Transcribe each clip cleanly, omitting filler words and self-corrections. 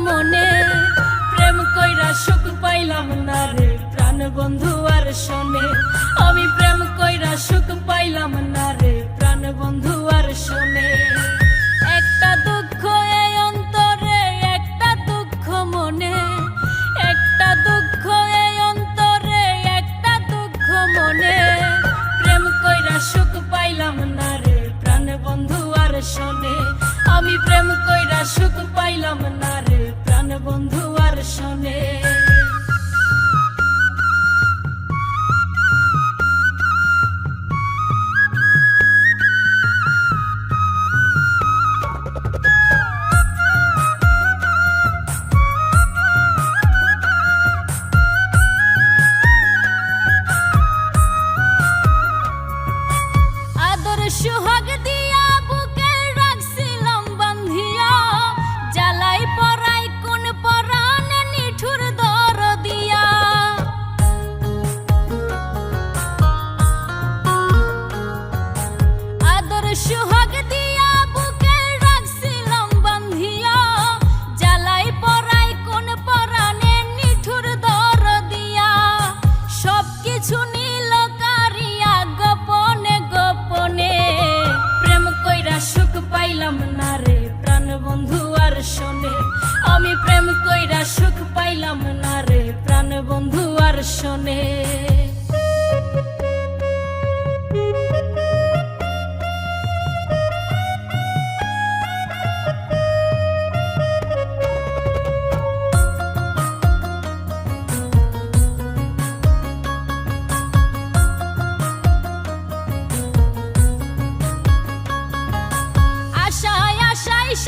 মনে, প্রেম কইরা সুখ পাইলাম না রে প্রাণ বন্ধু আর শোনে। আমি প্রেম কইরা সুখ পাইলাম না রে প্রাণ বন্ধু আর শোনে। একটা দুঃখ এই অন্তরে, একটা দুঃখ মনে, একটা দুঃখ এই অন্তরে, একটা দুঃখ মনে, প্রেম কইরা সুখ পাইলাম না রে প্রাণ বন্ধু আর শোনে। আমি প্রেম কইরা সুখ পাইলাম না রে প্রাণ বন্ধু আর শোনে। সোহাগ দিয়া বুকে রাখছিলাম বান্ধিয়া, জ্বালাই পরাই কোন পরাণে নিঠুর দর দিয়া। আদর সোহাগ দিয়া বুকে রাখছিলাম বান্ধিয়া, জ্বালাই পরাই কোন পরাণে নিঠুর দর দিয়া। সবকিছু নীল কারিয়া গোপনে গোপনে, সুখ পাইলাম না রে প্রাণ বন্ধু আর শোনে। আমি প্রেম কইরা সুখ পাইলাম না রে প্রাণ বন্ধু আর শোনে।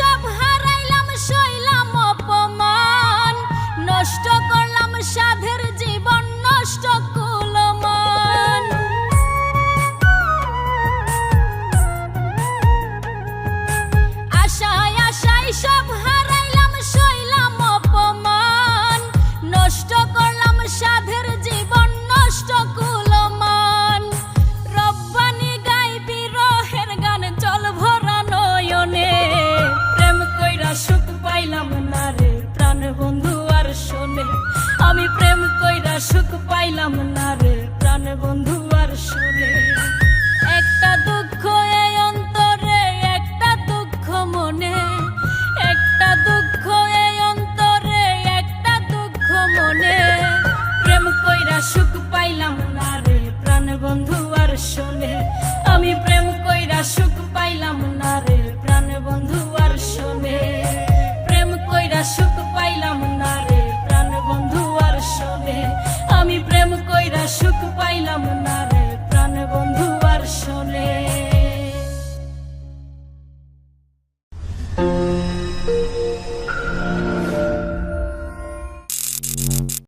সব হারাইলাম, সইলাম অপমান, নষ্ট করলাম সাধের জীবন, নষ্ট কুলমান। আশায় আশায় সব হারাইলাম, সইলাম অপমান, নষ্ট করলাম সাধের জীবন, নষ্ট কুলমান। রব্বানি গাই বিরহের গান জল ভরা নয়নে, সুখ পাইলাম না রে প্রাণ বন্ধু আর শোনে। আমি প্রেম কইরা সুখ পাইলাম না রে প্রাণ বন্ধু আর শোনে। একটা দুঃখ এই অন্তরে, একটা দুঃখ মনে, একটা দুঃখ এই অন্তরে, একটা দুঃখ মনে, প্রেম কইরা সুখ পাইলাম না রে প্রাণ বন্ধু আর শোনে। আমি প্রেম কইরা সুখ পাইলাম না রে প্রাণ বন্ধু আর শোনে। সুখ পাইলাম না রে প্রাণ বন্ধু আর শোনে। আমি প্রেম কইরা সুখ পাইলাম না রে প্রাণ বন্ধু আর শোনে।